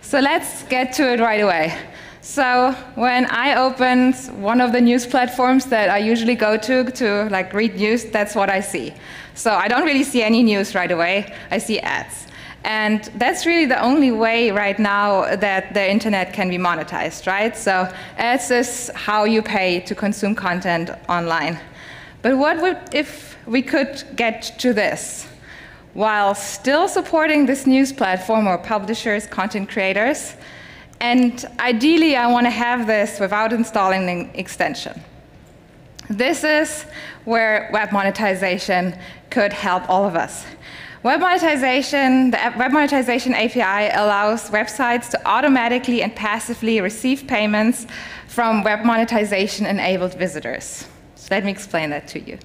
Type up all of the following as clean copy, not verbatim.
So let's get to it right away. So when I open one of the news platforms that I usually go to like read news, that's what I see. So I don't really see any news right away. I see ads. And that's really the only way right now that the internet can be monetized, right? So ads is how you pay to consume content online. But what if we could get to this while still supporting this news platform or publishers, content creators? And ideally, I want to have this without installing an extension. This is where web monetization could help all of us. Web monetization, the Web Monetization API allows websites to automatically and passively receive payments from web monetization-enabled visitors. So let me explain that to you.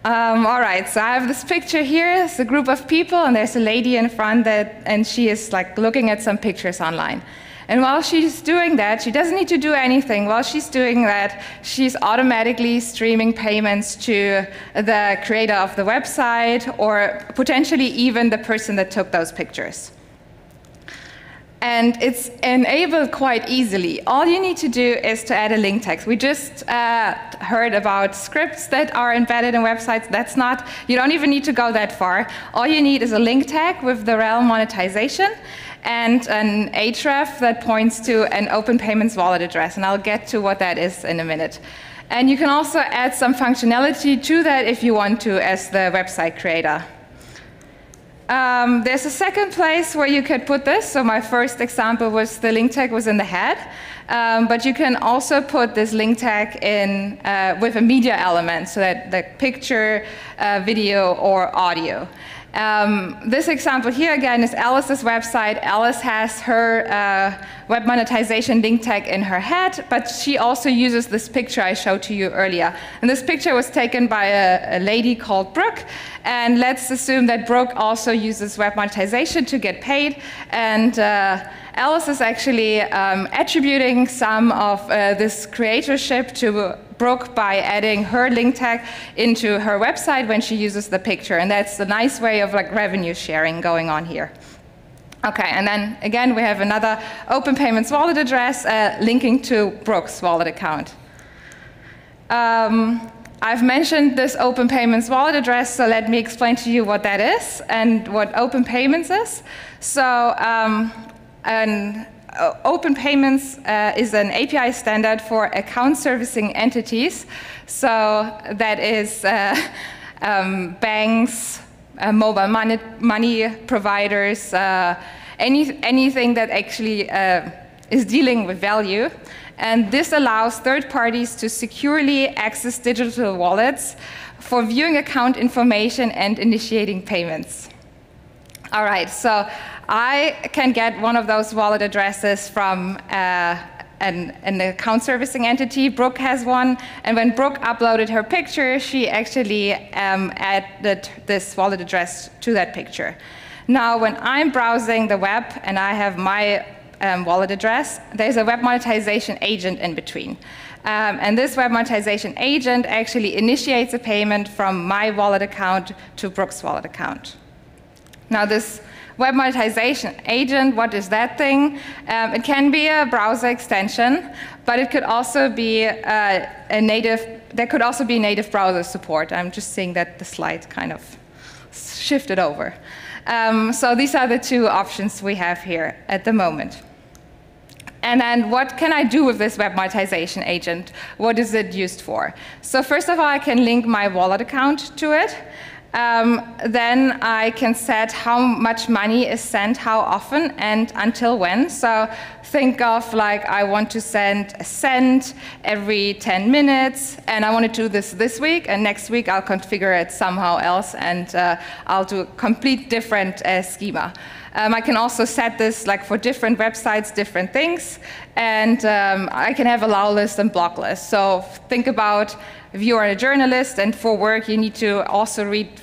All right, so I have this picture here. It's a group of people, and there's a lady in front and she is like looking at some pictures online. And while she's doing that, she doesn't need to do anything. While she's doing that, she's automatically streaming payments to the creator of the website or potentially even the person that took those pictures. And it's enabled quite easily. All you need to do is to add a link text. We just heard about scripts that are embedded in websites. That's not, you don't even need to go that far. All you need is a link tag with the rel monetization and an href that points to an open payments wallet address. And I'll get to what that is in a minute. And you can also add some functionality to that if you want to as the website creator. There's a second place where you could put this. So my first example was the link tag was in the head. But you can also put this link tag in with a media element, so that the picture, video, or audio. This example here, again, is Alice's website. Alice has her web monetization link tag in her head, but she also uses this picture I showed to you earlier. And this picture was taken by a lady called Brooke. And let's assume that Brooke also uses web monetization to get paid. And Alice is actually attributing some of this creatorship to Brooke by adding her link tag into her website when she uses the picture. And that's a nice way of like revenue sharing going on here. Okay, and then again, we have another open payments wallet address linking to Brooke's wallet account. I've mentioned this open payments wallet address, so let me explain to you what that is and what open payments is. So open payments is an API standard for account servicing entities. So that is banks, mobile money providers, anything that actually is dealing with value. And this allows third parties to securely access digital wallets for viewing account information and initiating payments. All right, so I can get one of those wallet addresses from an account servicing entity. Brooke has one, and when Brooke uploaded her picture, she actually added this wallet address to that picture. Now, when I'm browsing the web and I have my wallet address, there's a web monetization agent in between. And this web monetization agent actually initiates a payment from my wallet account to Brooke's wallet account. Now, this web monetization agent, what is that thing? It can be a browser extension, but it could also be there could also be native browser support. I'm just seeing that the slide kind of shifted over. So these are the two options we have here at the moment. And then what can I do with this web monetization agent? What is it used for? So first of all, I can link my wallet account to it. Then I can set how much money is sent, how often, and until when. So think of like I want to send a cent every 10 minutes, and I want to do this week, and next week I'll configure it somehow else, and I'll do a complete different schema. I can also set this like for different websites, different things, and I can have allow list and block list. So think about if you are a journalist and for work you need to also read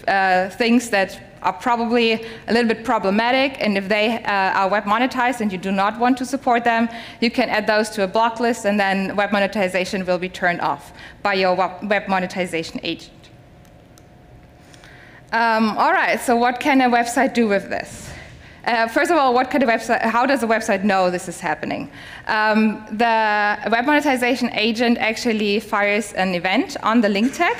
things that are probably a little bit problematic, and if they are web monetized and you do not want to support them, you can add those to a block list, and then web monetization will be turned off by your web monetization agent. All right, so what can a website do with this? First of all, what kind of website? How does a website know this is happening? The Web Monetization agent actually fires an event on the link tag,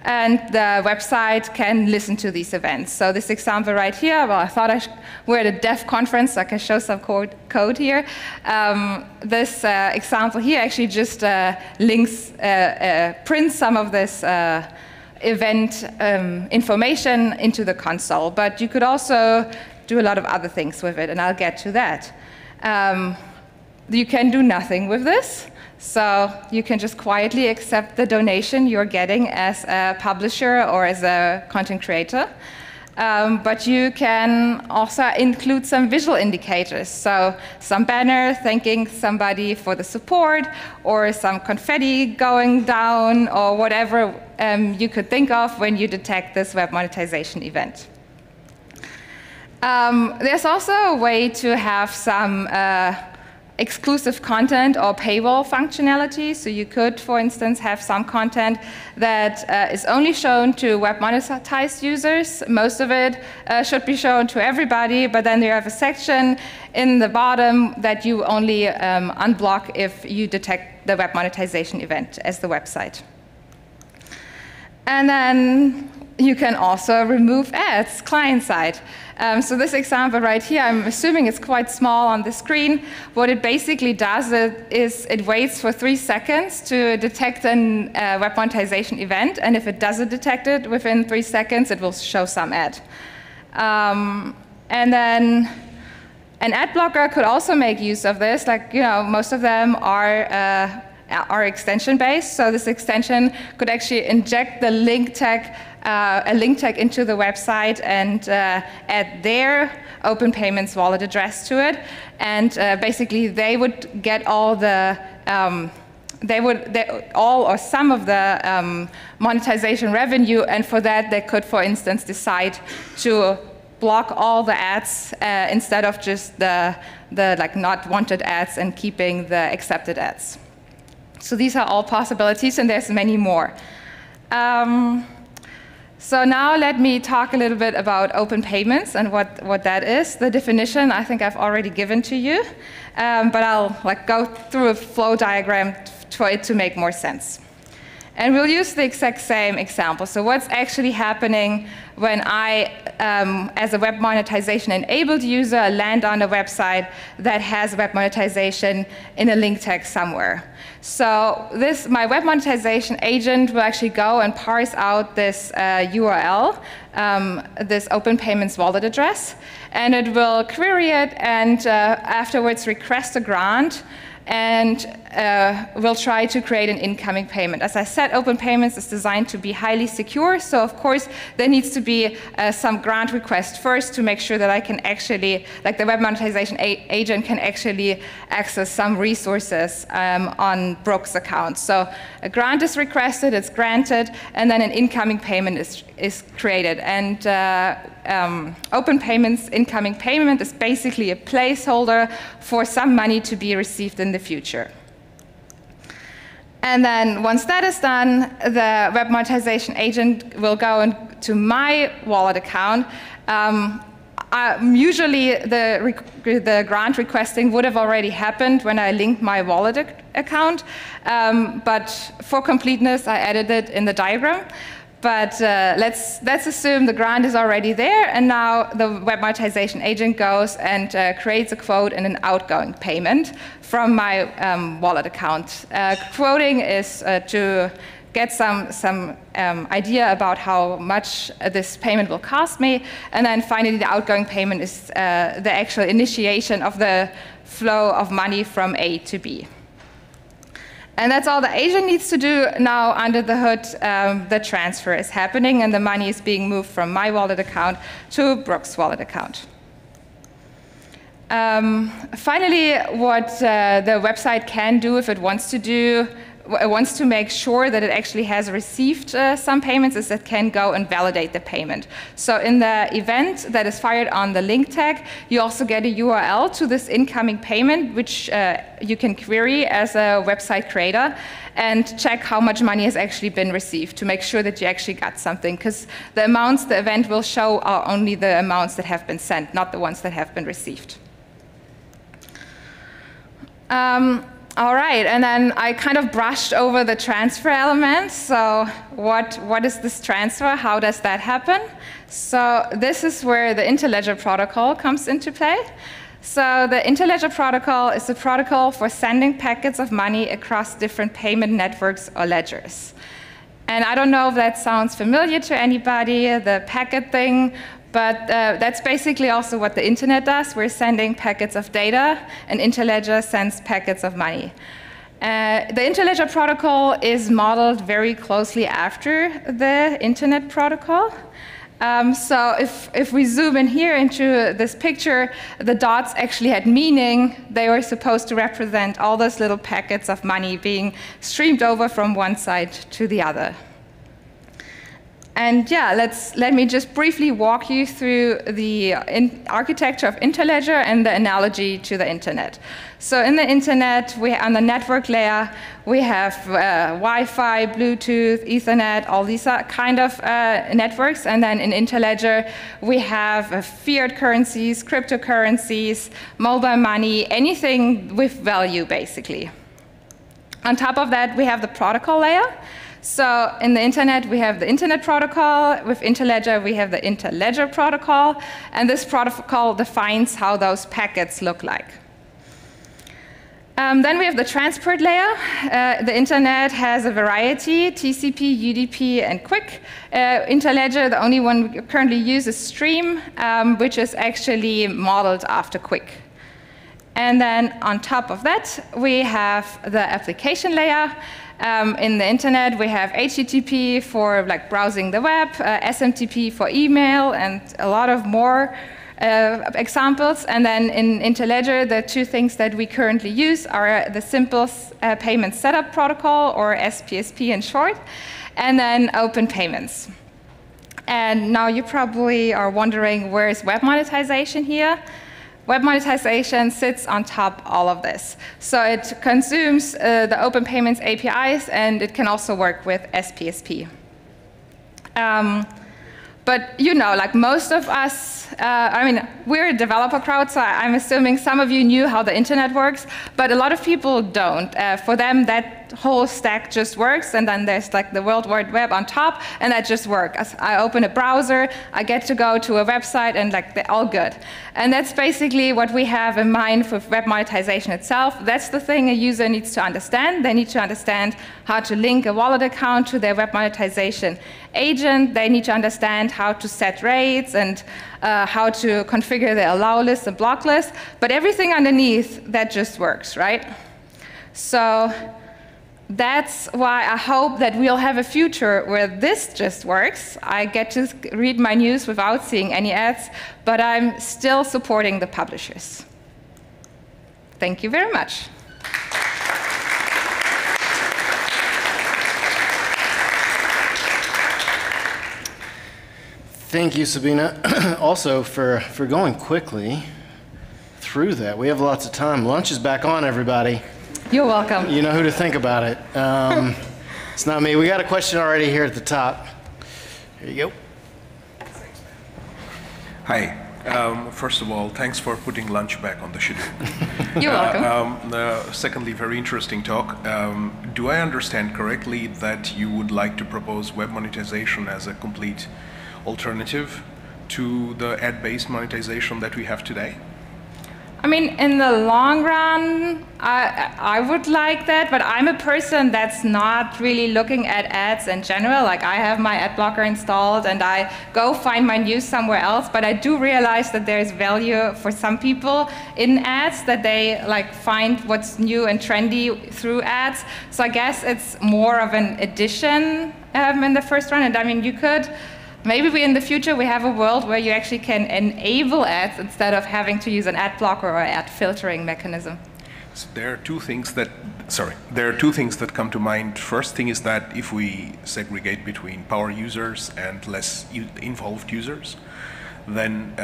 and the website can listen to these events. So this example right here, well, I thought we're at a dev conference, so I can show some code here. This example here actually just prints some of this event information into the console, but you could also do a lot of other things with it, and I'll get to that. You can do nothing with this, so you can just quietly accept the donation you're getting as a publisher or as a content creator. But you can also include some visual indicators, so some banner thanking somebody for the support, or some confetti going down, or whatever you could think of when you detect this web monetization event. There's also a way to have some exclusive content or paywall functionality. So you could, for instance, have some content that is only shown to web monetized users. Most of it should be shown to everybody, but then you have a section in the bottom that you only unblock if you detect the web monetization event as the website. And then you can also remove ads client-side. So this example right here, I'm assuming it's quite small on the screen. What it basically does is it waits for 3 seconds to detect a web monetization event, and if it doesn't detect it within 3 seconds, it will show some ad. And then an ad blocker could also make use of this. Like, most of them are extension-based, so this extension could actually inject the link tag, a link tag into the website, and add their Open Payments wallet address to it. And basically, they would get all the all or some of the monetization revenue, and for that, they could, for instance, decide to block all the ads instead of just the like not wanted ads and keeping the accepted ads. So these are all possibilities, and there's many more. So now let me talk a little bit about open payments and what that is. The definition I think I've already given to you, but I'll go through a flow diagram for it to make more sense. And we'll use the exact same example. So what's actually happening when I, as a web monetization enabled user, land on a website that has web monetization in a link tag somewhere. So my web monetization agent will actually go and parse out this URL, this Open Payments wallet address, and it will query it and afterwards request a grant, and we'll try to create an incoming payment. As I said, Open Payments is designed to be highly secure, so of course there needs to be some grant request first to make sure that I can actually, like the web monetization agent can actually access some resources on Brooke's account. So a grant is requested, it's granted, and then an incoming payment is created. And Open Payments incoming payment is basically a placeholder for some money to be received in the future. And then once that is done, the web monetization agent will go into my wallet account. Usually the grant requesting would have already happened when I linked my wallet account, but for completeness I added it in the diagram. But let's assume the grant is already there, and now the web monetization agent goes and creates a quote and an outgoing payment from my wallet account. Quoting is to get some idea about how much this payment will cost me, and then finally the outgoing payment is the actual initiation of the flow of money from A to B. And that's all the agent needs to do. Now, under the hood, the transfer is happening, and the money is being moved from my wallet account to Brooke's wallet account. Finally, what the website can do if it wants to do wants to make sure that it actually has received some payments is it can go and validate the payment. So in the event that is fired on the link tag, you also get a URL to this incoming payment, which you can query as a website creator and check how much money has actually been received to make sure that you actually got something, because the amounts the event will show are only the amounts that have been sent, not the ones that have been received. All right, and then I kind of brushed over the transfer element. So what is this transfer? How does that happen? So this is where the Interledger Protocol comes into play. So the Interledger Protocol is a protocol for sending packets of money across different payment networks or ledgers. And I don't know if that sounds familiar to anybody, the packet thing, but that's basically also what the internet does. We're sending packets of data, and Interledger sends packets of money. The Interledger Protocol is modeled very closely after the Internet Protocol. So if we zoom in here into this picture, the dots actually had meaning. They were supposed to represent all those little packets of money being streamed over from one side to the other. And yeah, let me just briefly walk you through the architecture of Interledger and the analogy to the internet. So in the internet, on the network layer, we have Wi-Fi, Bluetooth, Ethernet, all these kind of networks. And then in Interledger, we have fiat currencies, cryptocurrencies, mobile money, anything with value, basically. On top of that, we have the protocol layer. So in the internet, we have the Internet Protocol. With Interledger, we have the Interledger Protocol. And this protocol defines how those packets look like. Then we have the transport layer. The internet has a variety, TCP, UDP, and QUIC. Interledger, the only one we currently use is Stream, which is actually modeled after QUIC. And then on top of that, we have the application layer. In the internet, we have HTTP for like browsing the web, SMTP for email, and a lot of more examples. And then in Interledger, the two things that we currently use are the simple payment setup protocol, or SPSP in short, and then open payments. And now you probably are wondering, where is web monetization here? Web monetization sits on top of all of this. So it consumes the Open Payments APIs, and it can also work with SPSP. But you know, like most of us, I mean, we're a developer crowd, so I'm assuming some of you knew how the internet works, but a lot of people don't. For them, that whole stack just works, and then there's like the World Wide Web on top, and that just works. I open a browser, I get to go to a website, and like they're all good. And that's basically what we have in mind with web monetization itself. That's the thing a user needs to understand. They need to understand how to link a wallet account to their web monetization agent. They need to understand how to set rates and how to configure the allow list and block list. But everything underneath, that just works, right? So that's why I hope that we'll have a future where this just works. I get to read my news without seeing any ads, but I'm still supporting the publishers. Thank you very much. Thank you, Sabine, also for going quickly through that. We have lots of time. Lunch is back on, everybody. You're welcome. You know who to think about it. It's not me. We got a question already here at the top. Here you go. Hi. First of all, thanks for putting lunch back on the schedule. You're welcome. Secondly, very interesting talk. Do I understand correctly that you would like to propose web monetization as a complete alternative to the ad-based monetization that we have today? I mean, in the long run, I would like that, but I'm a person that's not really looking at ads in general. Like, I have my ad blocker installed, and I go find my news somewhere else, but I do realize that there's value for some people in ads, that they like find what's new and trendy through ads. So I guess it's more of an addition in the first run, and I mean, you could, maybe in the future we have a world where you actually can enable ads instead of having to use an ad blocker or ad filtering mechanism. So there are two things that Sorry, there are two things that come to mind. First thing is that if we segregate between power users and less involved users, then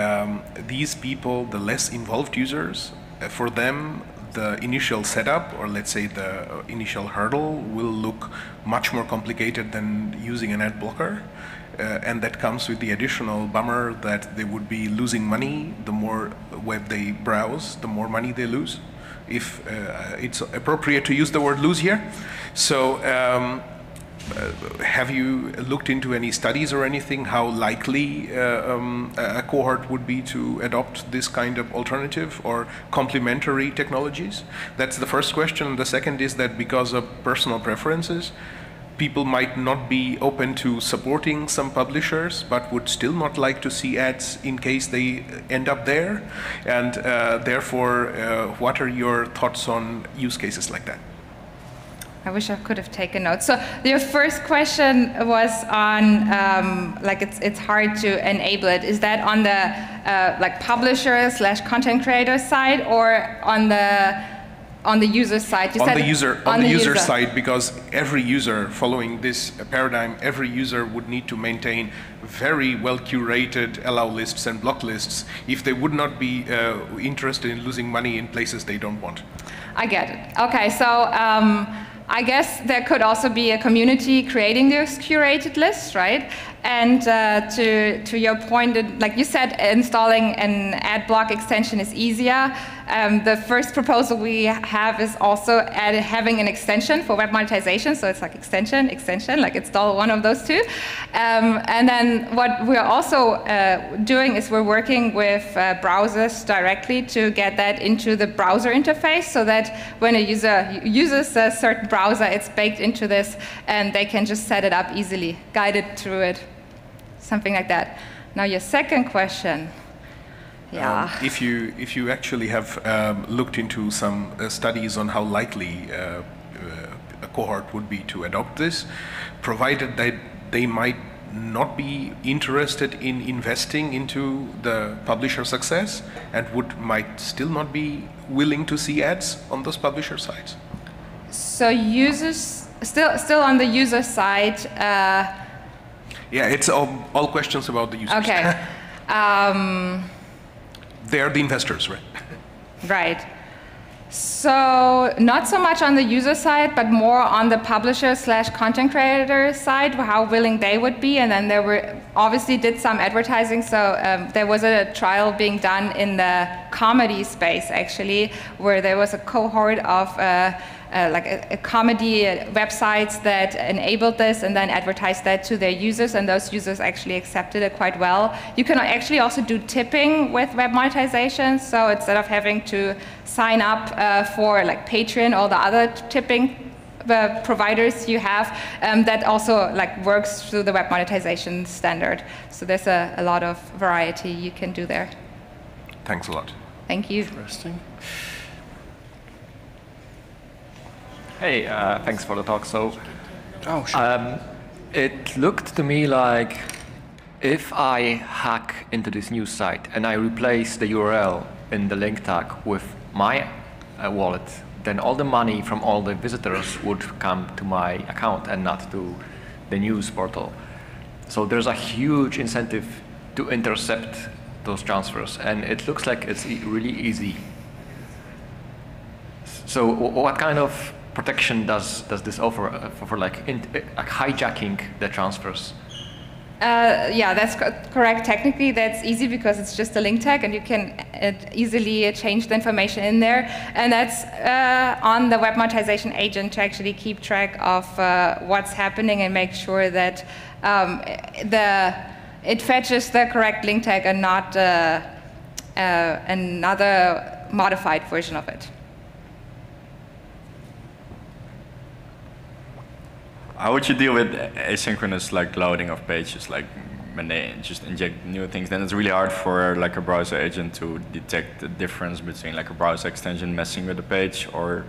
these people, the less involved users, for them, the initial setup, or let's say the initial hurdle, will look much more complicated than using an ad blocker. And that comes with the additional bummer that they would be losing money. The more web they browse, the more money they lose, if it's appropriate to use the word lose here. So have you looked into any studies or anything how likely a cohort would be to adopt this kind of alternative or complementary technologies? That's the first question. The second is that because of personal preferences, people might not be open to supporting some publishers, but would still not like to see ads in case they end up there. And therefore, what are your thoughts on use cases like that? I wish I could have taken notes. So your first question was on like it's hard to enable it. Is that on the like publisher / content creator side, or on the user side? You on said the user side, because every user following this paradigm, every user would need to maintain very well curated allow lists and block lists if they would not be interested in losing money in places they don't want. I get it. Okay, so I guess there could also be a community creating those curated lists, right? And to your point, like you said, installing an ad block extension is easier. The first proposal we have is also having an extension for web monetization. So it's like extension, like install one of those two. And then what we're also doing is we're working with browsers directly to get that into the browser interface, so that when a user uses a certain browser, it's baked into this, and they can just set it up easily, guide it through it, something like that. Now your second question. Yeah. If you actually have looked into some studies on how likely a cohort would be to adopt this, provided that they might not be interested in investing into the publisher success, and might still not be willing to see ads on those publisher sites. So users still on the user side. Yeah, it's all questions about the users. Okay. They're the investors, right? Right. So not so much on the user side, but more on the publisher / content creator side, how willing they would be. And then there were obviously did some advertising. So there was a trial being done in the comedy space, actually, where there was a cohort of like a comedy websites that enabled this and then advertised that to their users, and those users actually accepted it quite well. You can actually also do tipping with web monetization, so instead of having to sign up for like Patreon or the other tipping providers you have, that also like works through the web monetization standard. So there's a lot of variety you can do there. Thanks a lot. Thank you. Interesting. Hey, thanks for the talk. So, Oh, sure. it looked to me like if I hack into this new site and I replace the URL in the link tag with my wallet, then all the money from all the visitors would come to my account and not to the news portal. So there's a huge incentive to intercept those transfers, and it looks like it's really easy. So what kind of protection does this offer for like hijacking the transfers? Yeah, that's correct. Technically, that's easy because it's just a link tag, and you can easily change the information in there. And that's on the web monetization agent to actually keep track of what's happening and make sure that it fetches the correct link tag and not another modified version of it. How would you deal with asynchronous like loading of pages, like when they just inject new things? Then it's really hard for like a browser agent to detect the difference between like a browser extension messing with the page or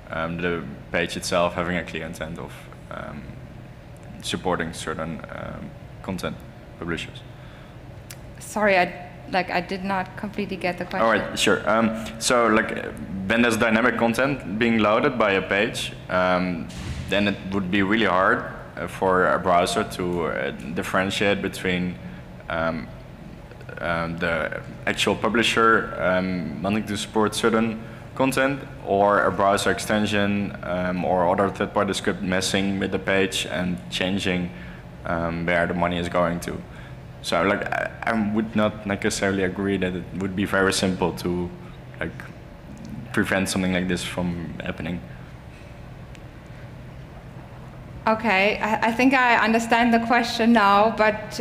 the page itself having a clear intent of supporting certain content publishers. Sorry, I did not completely get the question. All right, sure. So like when there's dynamic content being loaded by a page, then it would be really hard for a browser to differentiate between the actual publisher wanting to support certain content, or a browser extension or other third-party script messing with the page and changing where the money is going to. So like I would not necessarily agree that it would be very simple to like prevent something like this from happening. Okay, I think I understand the question now, but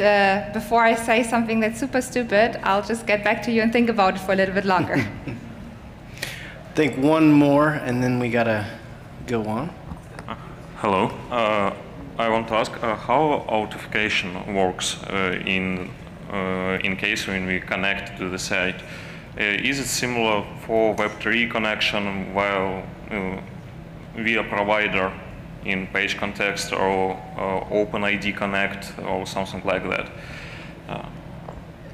before I say something that's super stupid, I'll just get back to you and think about it for a little bit longer. I think one more, and then we gotta go on. Hello. I want to ask how authentication works in case when we connect to the site. Is it similar for Web3 connection while via provider in page context, or OpenID Connect or something like that?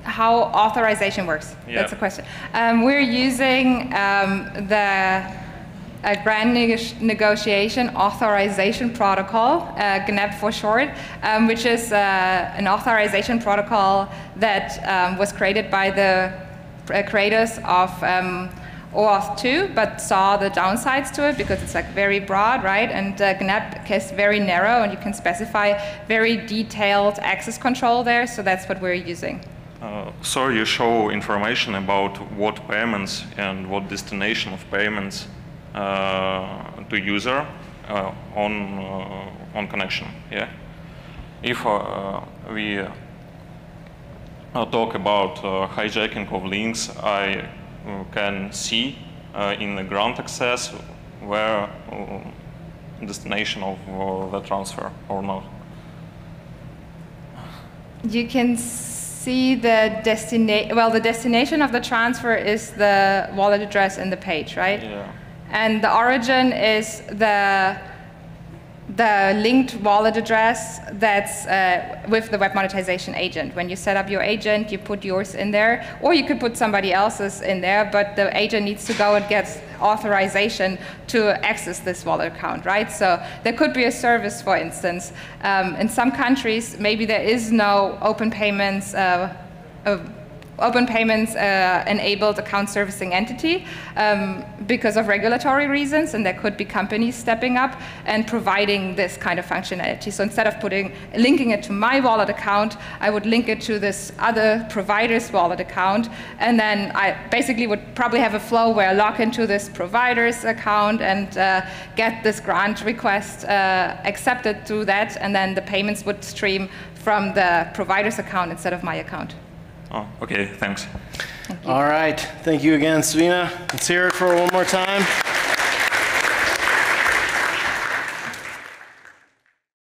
How authorization works? Yeah. That's the question. We're using the Grand Negotiation Authorization Protocol, GNAP for short, which is an authorization protocol that was created by the creators of OAuth 2, but saw the downsides to it because it's like very broad, right? And GNAP is very narrow, and you can specify very detailed access control there, so that's what we're using. So you show information about what payments and what destination of payments to user on connection, yeah? If we talk about hijacking of links, I can see in the ground access where destination of the transfer or not. You can see the destination. Well, the destination of the transfer is the wallet address in the page, right? Yeah. And the origin is the linked wallet address that's with the Web Monetization agent. When you set up your agent, you put yours in there, or you could put somebody else's in there, but the agent needs to go and get authorization to access this wallet account, right? So there could be a service, for instance. In some countries, maybe there is no open payments enabled account servicing entity because of regulatory reasons, and there could be companies stepping up and providing this kind of functionality. So instead of linking it to my wallet account, I would link it to this other provider's wallet account, and then I basically would probably have a flow where I log into this provider's account and get this grant request accepted through that, and then the payments would stream from the provider's account instead of my account. Oh, okay, thanks. Thank you. All right, thank you again, Sabine. Let's hear it for one more time.